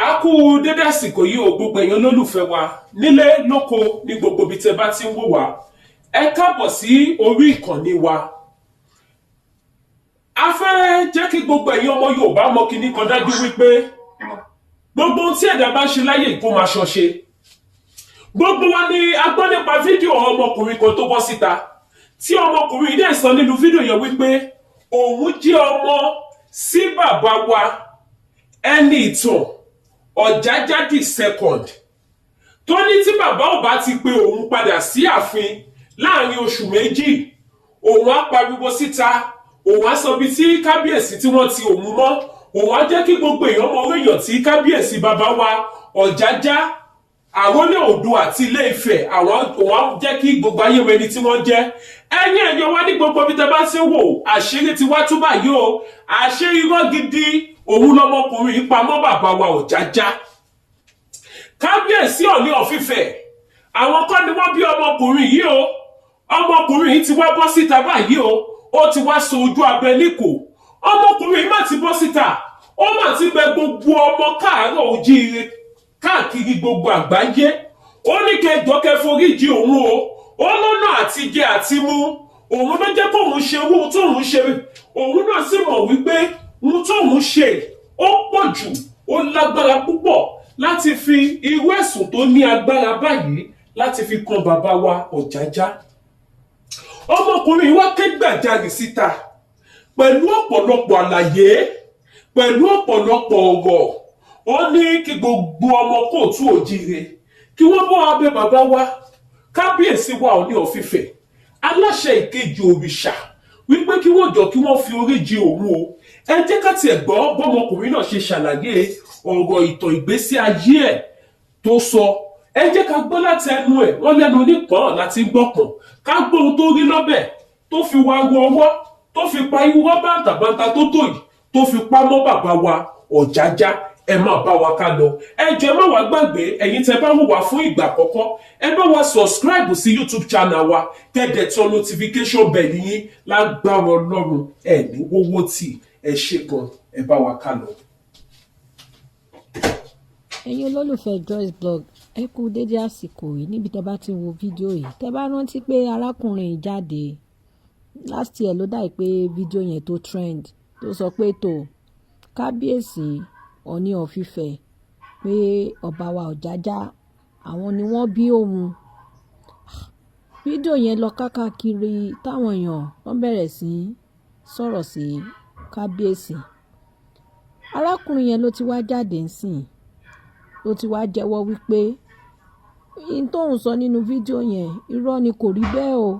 A kú dédé àsìkò yìí o gbogbo èèyàn lólùfẹ́ wa nílé lóko ní gbogbo ibi tẹ́ bá ti ń wò wá. Ẹ káàbọ̀ sí orí ìkànnì wa. A fẹ́ jẹ́ kí gbogbo èèyàn ọmọ Yorùbá mọ̀ kíní kan dájú wípé gbogbo ohun tí ẹ̀dá bá ṣe láyé kó máa ṣọṣe. Gbogbo wa ni a gbọ́ nípa fídíò ọmọkùnrin kan tó bọ́ síta tí ọmọkùnrin dẹ̀ sọ nínú fídíò yẹn wípé òun jẹ́ ọmọ sí bàbá wa ẹni ìtàn Ọ̀jájá the second tó ní tí bàbá ò bá ti pe òun padà sí ààfin láàrin oṣù méjì òun á pariwo síta, òun á sọ bí tí kábíyèsí tí wọ́n ti òun mọ́, òun á jẹ́ kí gbogbo èèyàn mọ orí èèyàn tí kábíyèsí bàbá wa Ọ̀jájá Àrólé Oòduà àti Ilé Ifẹ̀ òun á jẹ́ kí gbogbo ayé mọ ẹni tí wọ́n jẹ́. Ẹ̀yin èèyàn wá ní gbogbo ibi tẹ́ bá ti wò àṣírí ti wá tú báyìí o, àṣírí irọ́ gidi òun lọmọkùnrin yìí pamọ́ bàbá wa Ọ̀jájá. Kábíyèsí Ọọ̀ni of Ifẹ̀ àwọn kọ́ ni wọ́n bí ọmọkùnrin yìí o, ọmọkùnrin yìí ti wá bọ́ síta báyìí o, ó ti wá so ojú abẹ níkò. Ọmọkùnrin yìí má ti bọ́ síta, ó má ti bẹ gbogbo ọmọ káàárọ̀ oòjíire káàkiri gbogbo àgbáyé, ó ní kẹjọ kẹforíjì òun o, ó lọ́nà àti jẹ àti mu òun ló jẹ́ kóun ṣe owó tóun ṣe, òun náà sì mọ̀ wípé ohun tóun ṣe ó pọ̀ jù, ó lágbára púpọ̀ láti fi irú ẹ̀sùn tó ní agbára báyìí láti fi kan bàbá wa Ọ̀jájá. Ọmọkùnrin wá ké gbàjarè síta pẹ̀lú ọ̀pọ̀lọpọ̀ àlàyé, pẹ̀lú ọ̀pọ̀lọpọ̀ ọ̀rọ̀. Ó ní kí gbogbo ọmọ kóòtù òjíire kí wọ́n bọ́ abẹ́ bàbá wa kábíyèsí wa Ọọ̀ni of Ifẹ̀ aláṣẹ ìkejì òrìṣà wípé kí wọ́n jọ kí wọ́n fi orí jì òun o. Ẹ jẹ́ ká tiẹ̀ gbọ́ bọ́mọkùnrin náà ṣe ṣàlàyé ọ̀rọ̀ ìtàn ìgbésí ayé ẹ̀ tó sọ. Ẹ jẹ́ ká gbọ́ láti ẹnu ẹ̀, wọ́n lẹ́nu onípọ̀n láti gbọ́pọ̀n, ká gbọ́ ohun tó rí lọ́bẹ̀ tó fi wá wọ ọwọ́, tó fi pa irú bàǹtàbàǹtà tó tó yìí, tó fi pa mọ́ bàbá wa Ọ̀jájá. Ẹ máa bá wa ká lọ. Ẹ jọ̀ọ́ ẹ má wá gbàgbé, ẹ̀yin tẹ́ bá wò wá fún ìgbà àkọ́kọ́, ẹ bá wa subscribe sí YouTube channel wa, kẹ́dẹ̀ tán notification bell yín lágbára Ọlọ́run ẹ̀ ní wọ́wọ́ tì. Ẹ ṣé gan, ẹ bá wa ká lọ. Ẹ̀yin olólùfẹ́ Joyce Blog, ẹ kú dédé àsìkò yìí níbi tẹ́ bá ti wo fídíò yìí. Tẹ́ bá rántí pé arákùnrin yìí jáde last year ló dà pé fídíò yẹn tó trend, tó sọ pé tó kábíyèsí Ọọ̀ni of Ifẹ̀ pé ọba wa Ọ̀jájá àwọn ni wọ́n bí òun. Fídíò yẹn lọ káàkiri táwọn èèyàn wọ́n bẹ̀rẹ̀ sí sọ̀rọ̀ sí kábíyèsí. Arákùnrin yẹn ló ti wá jáde ńsìn, ló ti wá jẹ́wọ́ wípé in tóun sọ nínú fídíò yẹn irọ́ ni, kò rí bẹ́ẹ̀ o.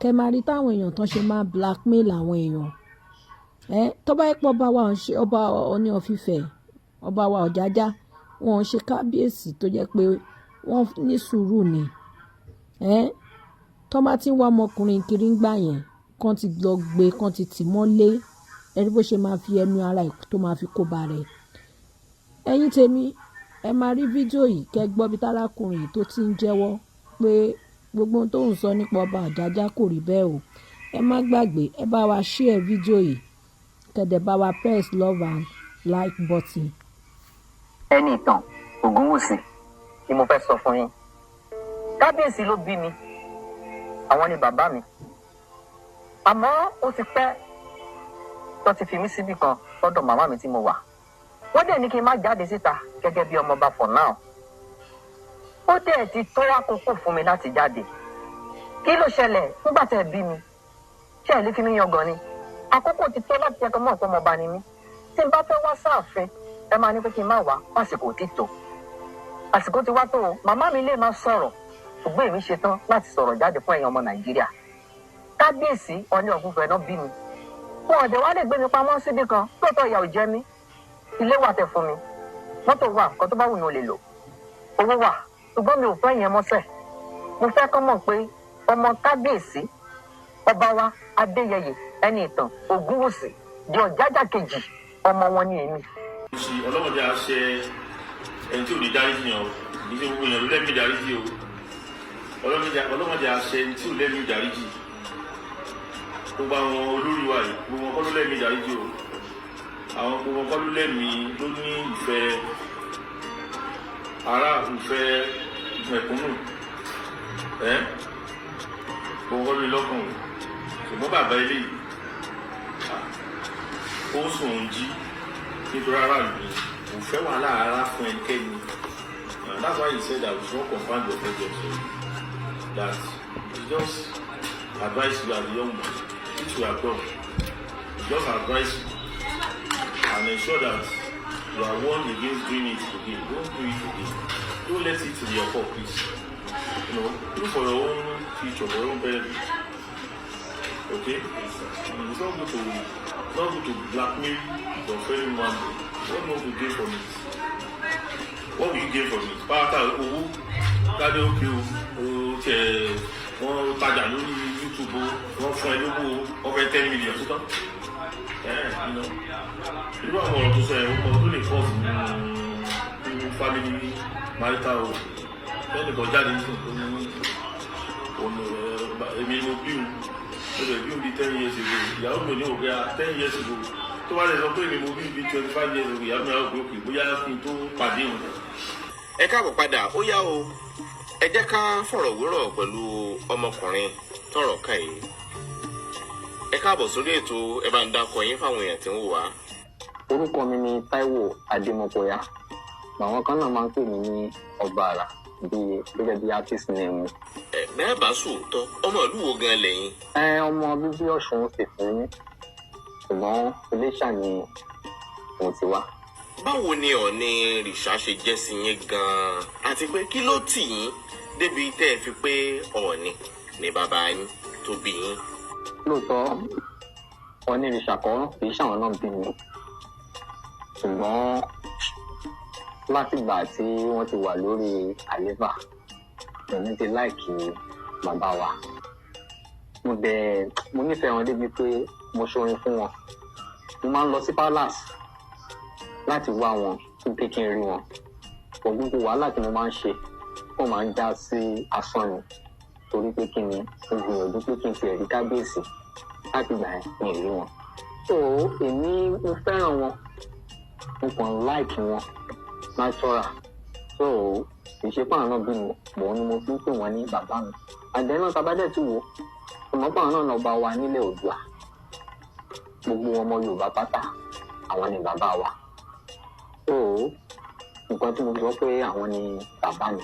Kẹ́ máa rí táwọn èèyàn tán ṣe máa blackmail àwọn èèyàn. Tó bá yẹ pé ọba wa ń ṣe ọba Ọọ̀ni of Ifẹ̀, ọba wa Ọ̀jájá wọn ń ṣe kábíyèsí tó jẹ́ pé wọ́n ní sùúrù ni. Tó bá ti ń wá ọmọkùnrin kiri ń gbà yẹn kán ti lọ gbé, kán ti tì mọ́lé, ẹni bó ṣe máa fi ẹnu ara ẹ̀ tó máa fi kó ba rẹ̀. Ẹ̀yin tèmi, ẹ máa rí fídíò yìí kẹ́ gbọ́ bí tárákùnrin yìí tó ti ń jẹ́wọ́ pé gbogbo ohun tó ń sọ nípa ọba Ọ̀jájá kò rí bẹ́ẹ̀ o. Ẹ má gbàgbé, ẹ bá wa share fídíò yìí, kẹ́dẹ̀ bá wa press love and like button. Ẹni ìtàn Ògúnwùsì ni mo fẹ́ sọ fún yín. Kábíyèsí ló bí mi, àwọn ni bàbá mi. Àmọ́ ó ti pẹ́ tó ti fi mí síbì kan lọ́dọ̀ màmá mi tí mo wà. Wọ́n dẹ̀ ní kí n má jáde síta gẹ́gẹ́ bí ọmọọba for now. Ó dẹ̀ ti tó àkókò fún mi láti jáde. Kí ló ṣẹlẹ̀ nígbà tẹ́ ẹ bí mi? Ṣé ẹ lè fi mí yangàn ni? Àkókò ti tó láti ẹ̀kọ́ mọ́ ọ̀pọ̀ ọmọọba ni mí. Tí n bá fẹ́ wá sáàfin, ẹ máa ní pé kí n má wá, àsìkò ti tó. Àsìkò ti wá tó o, màmá mi lè máa sọ̀rọ̀, ṣùgbọ́n èmi ṣetán láti sọ̀rọ̀ jáde fún ẹ̀yin ọmọ Nàìjíríà. Kábíyèsí Ọọ̀ni of Ifẹ̀ náà bí mi. Wọn ọ̀dẹ̀ wá lè gbé mi pamọ́ síbi kan, lóòótọ́ ìyà ò jẹ mí. Ilé wà tẹ́ fún mi, mọ́tò wà, nǹkan tó bá wù ní o lè lò. Owó wà, ṣùgbọ́n mi ò fẹ́ yẹn mọ́sẹ̀. Mo fẹ́ kọ́ mọ̀ pé ọmọ kábíyèsí ọba wa Adéyẹyè ẹni ìtàn Ògúnwùsì di Ọ̀jájá kejì ọmọ wọn ní èmi. Ọlọ́mọdé àṣẹ ẹni tí ò ní dáríjì yàn o, ní ṣe gbogbo èèyàn ló lẹ́mìí dáríjì o. Ọlọ́mọdé àṣẹ ẹni tí ò lẹ́mìí dáríjì. Gbogbo àwọn olórí wa yìí, gbogbo wọn kọ́ ló lẹ́mìí dáríjì o. Àwọn gbogbo wọn kọ́ ló lẹ́mìí ló ní ìfẹ́ ara ìfẹ́ mẹ̀kúnnù kò wọ́n mi lọ́kàn o ṣùgbọ́n bàbá ilé yìí ó sùn ń jí nítorí aráàlú ni kò fẹ́ wàhálà ara fún ẹnikẹ́ni. That's why he said that we should not confine your project so that he just advise you as a young man which you have done. He just advise you and ensure that you are warned against doing it again. Don't do it again. Don't let it to be your fault, please. Do for your own future, for your own benefit. Okay? It's not good to blackmail your fellow man. What do you want to gain from it? What will you gain from it? Pátá owó káde òkè o tiẹ̀ wọ́n tajà lórí YouTube wọ́n fún ẹ lówó wọ́n fẹ́ 10 million tó tán. Irú àwọn ọ̀rọ̀ tó sọ ẹ̀ ọkọ̀ tó lè pọ̀ nínú family marital o. Lẹ́nìkan jáde nísìnyí tó ní èmi mo bí òun mo lè bí òun bí 10 years ago ìyàwó mi ní òkè 10 years ago tó bá lè sọ pé èmi mo bí 25 years ago ìyàwó mi àwọn òkè bóyá kí n tó pàdé òun. Ẹ káàbọ̀ padà ó yá o ẹ jẹ́ ká fọ̀rọ̀ wérọ̀ pẹ̀lú ọmọkùnrin tọ́rọ̀ kàn yìí. Ẹ káàbọ̀ sórí ètò ẹ bá ń dákọ yín fáwọn èèyàn tí ń wò wá. Orúkọ mi ni Táíwò Adémọ́kọ̀yà. Àwọn kan náà máa ń pè mí ní Ọba Àrà gẹ́gẹ́ bí artist name. Bẹ́ẹ̀ bá sòótọ́ ọmọ ìlú wo gan lẹ́yìn? Ọmọ bíbí Ọ̀ṣun sì fún mi ṣùgbọ́n Iléṣà ni mo ti wá. Báwo ni Ọọ̀ni Ìrìṣà ṣe jẹ́ sí yín gan-an àti pé kí ló tì yín débi tẹ́ ẹ fi pé Ọọ̀ni ni bàbá yín tó bí yín? Lóòótọ́ Ọọ̀ni Ìrìṣà kan kì í ṣàwọn náà bí mi ṣùgbọ́n látìgbà tí wọ́n ti wà lórí àlééfà èmi ti láìkì bàbá wa. Mo nífẹ̀ẹ́ wọn débi pé mo ṣorin fún wọn. Mo máa ń lọ sí palace láti wá wọn pé kí n rí wọn. Gbogbo wàhálà tí mo máa ń ṣe ó máa ń já sí asán ni torí pé kí ni mo gbìyànjú pé kí n ti ẹ̀rí kábíyèsí láti gbà ní ìrí wọn. So èmi mo fẹ́ràn wọn mo kàn láìkì wọn natural. So ìṣepọ̀ náà bí mo ni mo fi ń pè wọ́n ní bàbá mi. Àdé náà tabadẹ́ tí wo ọmọpàá náà lọ bá wa nílẹ̀ Oòduà. Gbogbo ọmọ Yorùbá pátá àwọn ni bàbá wa. So nǹkan tí mo sọ pé àwọn ni bàbá mi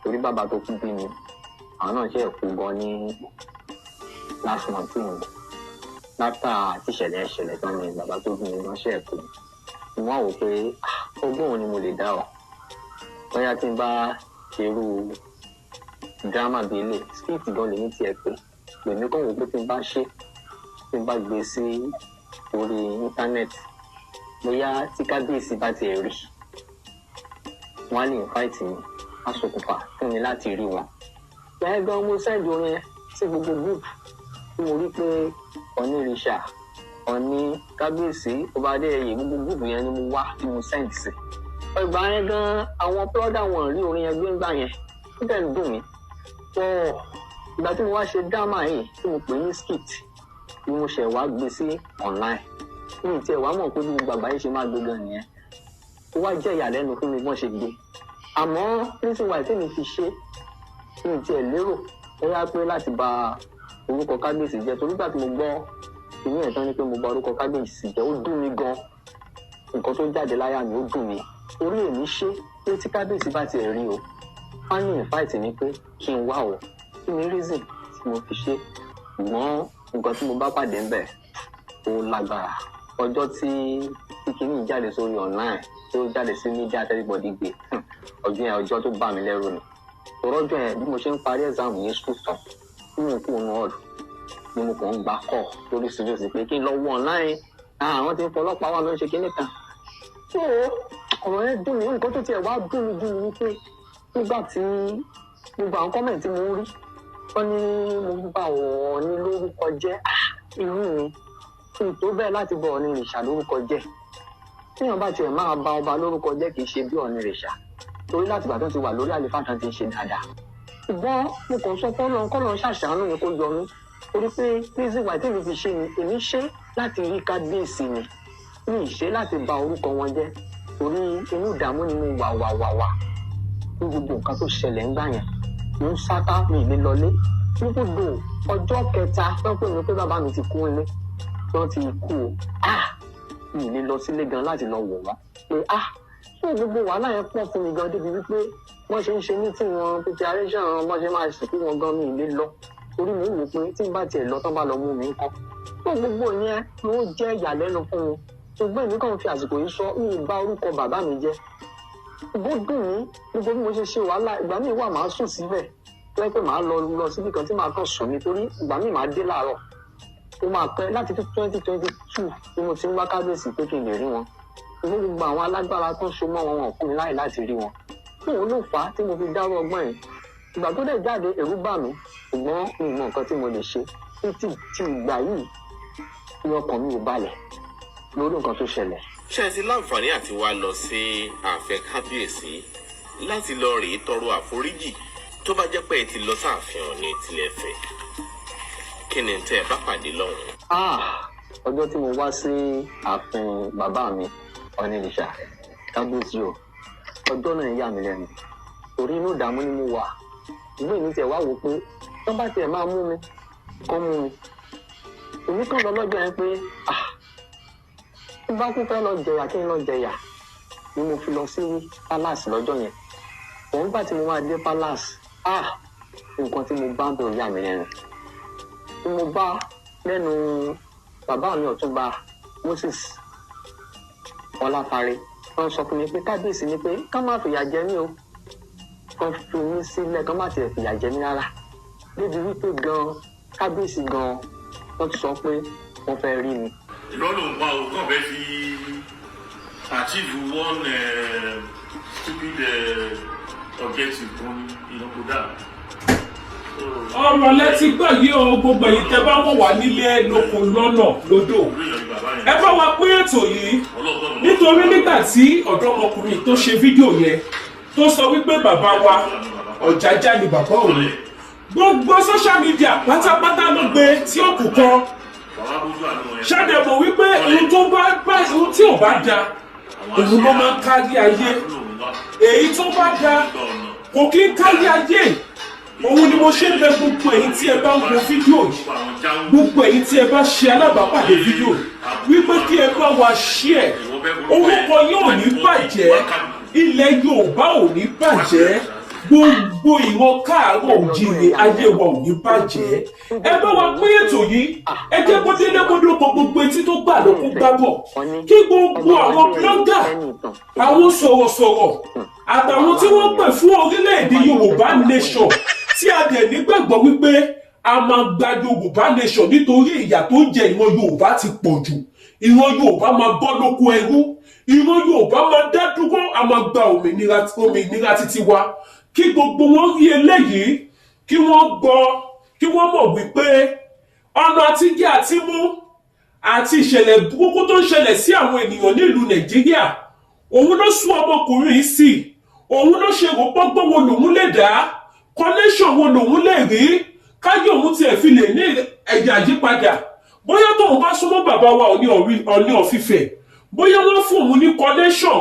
torí bàbá tó kú bí mi àwọn náà ṣe kú gan ní last month ní látà tíṣẹ̀lẹ̀ tán ni bàbá tó bí mi gan ṣe kú. Mo wá wò pé ọgbọ́n òun ni mo lè dá ọ bóyá tí n bá ṣerú drama bíi ilé script gan lèmi tiẹ̀ pé lèmi kàn wò pé tí n bá gbé sí orí íńtánẹ́ẹ̀tì bóyá tí kábíyèsí bá tiẹ̀ rí wọ́n á lè invite mi á ṣokùnfà fún mi láti rí wọn. Bẹ́ẹ̀ gan mo sẹ́ẹ̀dì orin yẹn sí gbogbo group tí mo rí pé Ọọ̀ni Ìrìṣà Ọọ̀ni kábíyèsí Ọba Adéyẹyè gbogbo group yẹn ni mo wá tí mo send sí. Ìgbà yẹn gan àwọn plọ́dà wọn rí orin yẹn gbé ńgbà yẹn ó dẹ̀ ń dùn mí. Ìgbà tí mo wá ṣe drama yìí tí mo pè ní skit ni mo ṣẹ̀ wá gbé sí online. Mi tiẹ̀ wá mọ̀ pé bí gbogbo àgbáyé ṣe máa gbé gan nìyẹn. Ó wá jẹ́ ìyàlẹ́nu fún mi bọ́n ṣe gbé. Àmọ́ reason why tí mi fi ṣe mi tiẹ̀ lérò ó yá pé láti bà orúkọ kábíyèsí jẹ́ torí gbà tí mo gbọ́ ìyẹn ẹ̀tọ́ ni pé mo bà orúkọ kábíyèsí jẹ́ ó dùn mí gan. Nǹkan tó jáde láyà mi ó dùn mí. Orí èmi ṣe pé tí kábíyèsí bá tiẹ̀ rí o wọ́n ní invite mi pé kí n wá o kí ni reason tí mo fi ṣe. Ṣùgbọ́n nǹkan tí mo bá pàdé ń bẹ̀ ó lágbára. Ọjọ́ tí kìíní jáde sórí online tó jáde sí media everybody gbé ọjọ́ yẹn ọjọ́ tó bà mí lẹ́rù ni. Ọjọ́ yẹn bí mo ṣe ń parí exam yẹn school tán tí mo kú òun ọ̀rọ̀ ni mo kàn ń gba call lórí síríòsì pé kí n lọ wọ online àwọn tí ń fọlọ́pàá wà ló ń ṣe kíní kan. So ọ̀rọ̀ yẹn dùn mí nǹkan tó tiẹ̀ wá dùn mí wípé nígbà tí gbogbo àwọn comment tí mo rí wọ́n ní mo bá Ọọ̀ni lórúkọ jẹ́ irú mi kí n tó bẹ́ẹ̀ láti bọ Ọọ̀ni Ìrìṣà lórúkọ jẹ́. Téèyàn bá tiẹ̀ máa ba ọba lórúkọ jẹ́ kì í ṣe bí Ọọ̀ni Ìrìṣà torí láti ìgbà tó ti wà lórí àlefa tán ti ń ṣe dáadáa. Ṣùgbọ́n mo kàn sọ kọ́lọ́ ṣàṣàánú mi kó yọ mí torí pé reason why tí mi fi ṣe ni èmi ṣe láti rí kábíyèsí ni mi ì ṣe láti ba orúkọ wọn jẹ́ torí inú ìdààmú ni mo wà ní gbogbo nǹkan tó ṣẹlẹ̀ ń gbà yẹn mo ń sátá mi ìlé lọlé ní gbogbo ọjọ́ kẹta tó pè mí pé bàbá mi ti kú ilé wọ́n ti kú o mi ìlé lọ sílé gan láti lọ wò wá pé ṣé gbogbo wàhálà yẹn pọ̀ fún mi gan débi wípé wọ́n ṣe ń ṣe ní tí wọn preparation wọ́n ṣe máa sìnkú wọn gan mi ìlé lọ torí mo wò pé tí n bá tiẹ̀ lọ tán bá lọ mú mi ńkọ́ tó gbogbo yẹn ló jẹ́ ìyàlẹ́nu fún mi ṣùgbọ́n èmi kàn fi àsìkò yìí sọ mi ì bà orúkọ bàbá mi jẹ́ bó dùn mí gbogbo bí mo ṣe ṣe wàhálà ìgbà míì wà máa sùn síbẹ̀ lẹ́yìn pé màá lọ síbi kan tí màá kàn sùn nítorí ìgbà míì máa dé láàárọ̀ ó máa pẹ́ láti 2022 ni mo ti ń wá kábíyèsí pé kí n lè rí wọn ìwé gbogbo àwọn alágbára tó ń so mọ́ wọn fún mi láì láti rí wọn fún òun ló fà á tí mo fi dárò ọgbọ́n yìí ìgbà tó dẹ̀ jáde ẹ̀rù bà mí ṣùgbọ́n mi mọ nǹkan tí mo lè ṣe títí tí ìgbà yìí ní ọkàn mi ò balẹ̀ lórí nǹkan tó ṣẹlẹ̀. ṣé ẹ ti láǹfààní àti wá lọ sí ààfin kábíyèsí láti lọ rèé tọrọ àforíjì tó bá jẹ́ pé ẹ ti lọ sáàfin Ọọ̀ni tilẹ̀ fẹ́ kí ni tẹ́ ẹ bá pàdé lọ́hùn. ọjọ́ tí mo wá sí ààfin bàbá mi Ọ̀nìrìṣà kábíyèsí o ọjọ́ náà yà mí lẹ́nu torí inú ìdààmú ni mo wà ìgbé mi tiẹ̀ wá wò pé tó bá tiẹ̀ máa mú mi kọ́ mú mi èmi kàn lọ lọ́jọ́ yẹn pé tí bá kú fẹ́ lọ jẹyà kí n lọ jẹyà ni mo fi lọ sí palace lọ́jọ́ yẹn òun gbà tí mo máa dé palace nǹkan tí mo bá ń bẹ̀rù yà mí lẹ́nu tí mo bá lẹ́nu bàbá mi Ọ̀túnba Moses Ọláfárẹ́ wọ́n sọ fún mi pé kábíyèsí ni pé ká má fìyà jẹ mí o kan fi mí sílẹ̀ kan má tiẹ̀ fìyà jẹ mí rárá débi wípé gan kábíyèsí gan wọ́n ti sọ pé wọ́n fẹ́ rí mi. ìlọ́nà òǹpa òkàn fẹ́ fi achieve one stupid objective kan ìlọ́kọ̀dá. ọ̀rọ̀ lẹ́tí gbọ́ yìí o gbogbo èyí tẹ́ bá wọ̀ wá nílé lóko lọ́nà lódò ẹ bá wa pín ètò yìí nítorí nígbà tí ọ̀dọ́mọkùnrin tó ṣe fídíò yẹn tó sọ wípé bàbá wa Ọ̀jájá ni bàbá òun gbogbo social media pátápátá ló gbé tí ó kù kan ṣàdẹ̀mọ̀ wípé ohun tí ò bá da òun ló máa ń kárí ayé èyí tó bá da kò kí ń kárí ayé òun ni mo ṣe ń bẹ gbogbo èyí tí ẹ bá ń wo fídíò yìí gbogbo èyí tí ẹ bá ṣe alábàápàdé fídíò wípé kí ẹ bá wa share orúkọ yóò ní bàjẹ́ ilẹ̀ Yorùbá ò ní bàjẹ́ gbogbo ìran káàárọ̀ òjìrè ayé wa ò ní bàjẹ́ ẹ bá wa pín ètò yìí ẹ jẹ́ kó délé kó dóko gbogbo etí tó gbà ló kó gbàbọ̀ kí gbogbo àwọn blọ́gà àwọn sọ̀rọ̀sọ̀rọ̀ àtàwọn tí wọ́n pè fún orílẹ̀-èdè Yorùbá nation tí a dẹ̀ nígbàgbọ́ wípé a máa gba Yorùbá nation nítorí ìyà tó jẹ ìran Yorùbá ti pọ̀ jù ìran Yorùbá máa bọ́ lóko ẹrú ìran Yorùbá máa dá dúró a máa gba òmìnira títí wa kí gbogbo wọn rí eléyìí kí wọ́n gbọ́ kí wọ́n mọ̀ wípé ọ̀nà àtijẹ àtimú àti ìṣẹ̀lẹ̀ burúkú tó ń ṣẹlẹ̀ sí àwọn ènìyàn nílùú Nàìjíríà òun ló sún ọmọkùnrin yìí sí òun ló ṣe rògbọ́gbọ́n wo lòun lè dá connection wo lòun lè rí káyọ̀ òun tiẹ̀ fi lè ní ẹ̀yà àyípadà bóyá tóun bá súnmọ́ bàbá wa Ọọ̀ni of Ifẹ̀ bóyá wọ́n fún òun ní connection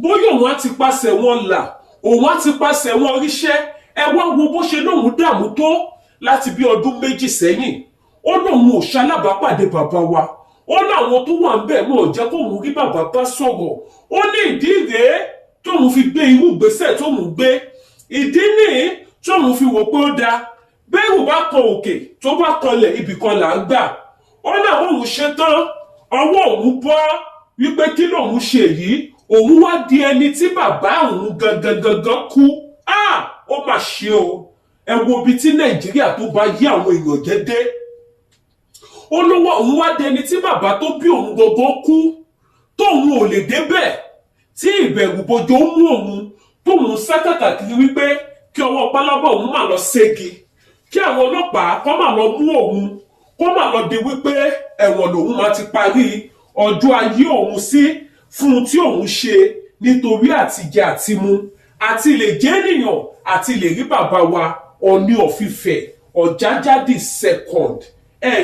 bóyá òun á ti pàṣẹ wọn là òun á ti pàṣẹ wọn ríṣẹ́ ẹ wá wo bó ṣe lóun dààmú tó láti bí ọdún méjì sẹ́yìn ó lóun ò ṣalábàápàdé bàbá wa ó láwọn tó wà ń bẹ̀ mọ́ jẹ́ kóun rí bàbá bá sọ̀rọ̀ ó ní ìdí rèé tóun fi gbé irú ìgbésẹ̀ tóun gbé ìdí nìyí tóun fi wò pé ó dáa bẹ́ẹ̀rù bá kan òkè tó bá kanlẹ̀ ibì kan là ń gbà ó láwọn òun ṣetán ọwọ́ òun bọ́ wípé kí lòun ṣe yìí òun wá di ẹni tí bàbá òun gangan kú ó mà ṣe o ẹ wo ibi tí Nàìjíríà tó bá yí àwọn èèyàn jẹ́ dé ó lówó òun wá di ẹni tí bàbá tó bí òun gangan kú tóun ò lè débẹ̀ tí ìbẹ̀rù bojo mú òun tóun sá kàkàkiri wípé kí ọwọ́ pálábá òun má lọ ségi kí àwọn ọlọ́pàá kó má lọ mú òun kó má lọ di wípé ẹ̀wọ̀n lòun máa ti parí ọjọ́ ayé òun sí fún un tí òun ṣe nítorí àtijẹ àtimu àti lè jẹ́ ènìyàn àti lè rí bàbá wa Ọọ̀ni of Ifẹ̀ Ọ̀jájá the second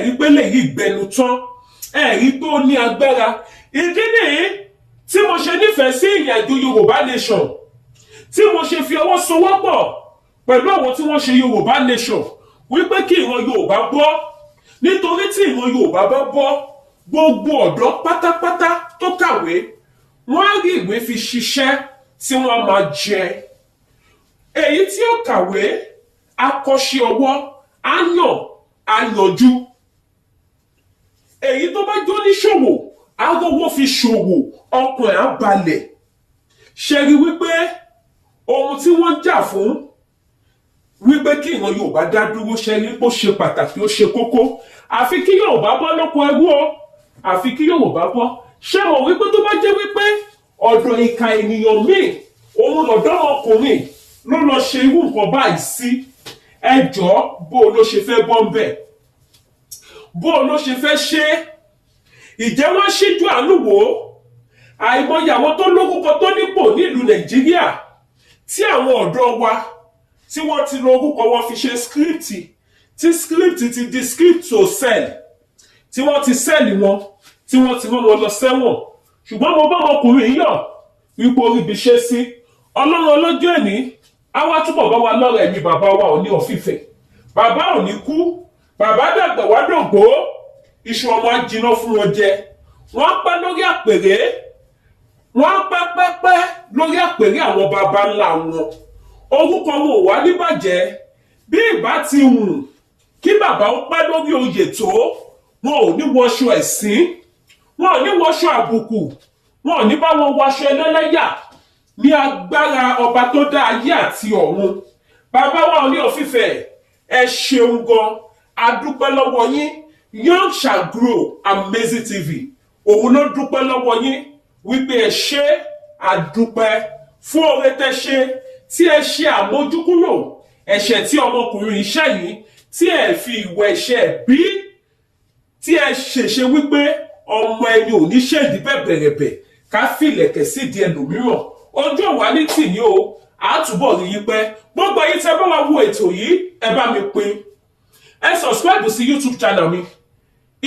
rí pé lèyí gbẹnu tán rí pé ó ní agbára ìdí nìyí tí mo ṣe ní nífẹ̀ẹ́ sí ìrìnàjò Yorùbá nation tí mo ṣe fi ọwọ́ sowọ́pọ̀ pẹ̀lú àwọn tí wọ́n ṣe Yorùbá nation wípé kí ìran Yorùbá bọ́, nítorí tí ìran Yorùbá bá bọ́, gbogbo ọ̀dọ́ pátápátá tó kàwé wọ́n á rí ìwé fi ṣiṣẹ́ tí wọ́n máa jẹ. Èyí tí ó kàwé akọ́ṣẹ́ ọwọ́ á yàn á yanjú. Èyí tó bá jó níṣòwò á rówó fi ṣòwò, ọkàn ẹ̀ á balẹ̀. Ṣe rí wípé ohun tí wọ́n jà fún wípé kí ìran Yorùbá dá dúró, ṣe rí pé ó ṣe pàtàkì, ó ṣe kókó. Àfi kí Yorùbá bọ́ lóko ẹrú o, àfi kí Yorùbá bọ́. Ṣé mọ̀ wípé tó bá jẹ́ wípé ọ̀dọ̀ ìka ènìyàn míì òun lọ̀dọ́mọkùnrin ló lọ ṣe irú nǹkan báyìí sí, ẹ jọ̀ọ́ bó ló ṣe fẹ́ bọ́ ń bẹ̀, bó ló ṣe fẹ́ ṣe é? Ìjẹ́ wọ́n ṣíjú àánú wò ó? Àìmọye àwọn tó lórúkọ tó nípò nílùú Nàìjíríà tí àwọn ọ̀dọ́ wa tí wọ́n ti lo orúkọ wọn fi ṣe scripti, tí scripti ti di script to sell, tí wọ́n ti sẹ́ẹ̀lì wọn, tí wọ́n ti rán wọn lọ sẹ́wọ̀n. Ṣùgbọ́n mo bá ọmọkùnrin yọ̀ wípé orí ibi ṣe sí Ọlọ́run ọlọ́jọ́ ẹ̀ní á wá túbọ̀ bá wa lọ́rọ̀ ẹ̀mí bàbá wa Ọọ̀ni of Ifẹ̀. Bàbá ò ní kú, bàbá dàgbà wá dògbó, iṣu ọmọ á jiná fún wọn jẹ. Wọ́n á pẹ́ lórí àpèrè, wọ́n á pẹ́ lórí àpèrè àwọn baba ńlá wọn. Orúkọ wọn ò wá níbàjẹ́. Bí ìbá ti wù kí bàbá ó pẹ́ lórí oyè tó, wọn ò ní wọṣọ ẹ̀sín, wọn ò ní wọṣọ àbùkù, wọn ò ní bá wọn wọṣọ ẹlẹ́lẹ́yà ní agbára ọba tó dá ayé àti ọ̀run. Bàbá wa Ọọ̀ni of Ifẹ̀, ẹ ṣeun gan, a dúpẹ́ lọ́wọ́ yín. Young shall grow, Amazing TV òun ló dúpẹ́ lọ́wọ́ yín wípé ẹ ṣe àdúpẹ́ fún oore tẹ́ ṣe, tí ẹ ṣe àmójúkúrò ẹ̀ṣẹ̀ tí ọmọkùnrin iṣẹ́ yìí tí ẹ fi ìwẹ̀ ẹ̀ṣẹ̀ bí, tí ẹ ṣèṣe wípé ọmọ ẹni ò ní ṣèdí bẹ̀bẹ̀rẹ̀bẹ̀ ká fìlẹ̀kẹ̀ sídìí ẹlòmíràn. Ojú ọ̀wá ní tì ní o, àtúbọ̀ rí yín pẹ́. Gbogbo yín tẹ́ bá wá wo ètò yìí, ẹ bá mi pín, ẹ subscribe sí YouTube channel mi.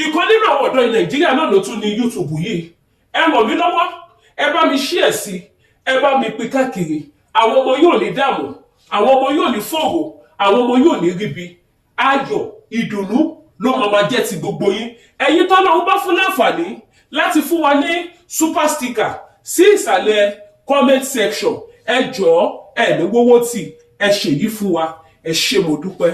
Ìkan nínú àwọn ọ̀dọ́ Nàìjíríà náà ló tún ní YouTube yìí. Ẹ ràn mí lọ́wọ́, ẹ bá mi share sí, ẹ bá mi pín káàkiri. Àwọn ọmọ yóò ní dààmú, àwọn ọmọ yóò ní fòrò, àwọn ọmọ yóò ní ríbi. Ayọ̀, ìdùnnú ló máa jẹ́ ti gbogbo yín. Ẹ̀yin tọ́lọ́run bá fún láǹfààní láti fún wa ní super sticker sí ìsàlẹ̀ comment section, ẹ jọ̀ọ́ ẹ ní wọ́wọ́ tì, ẹ ṣèyí fún wa, ẹ ṣé mo dúpẹ́.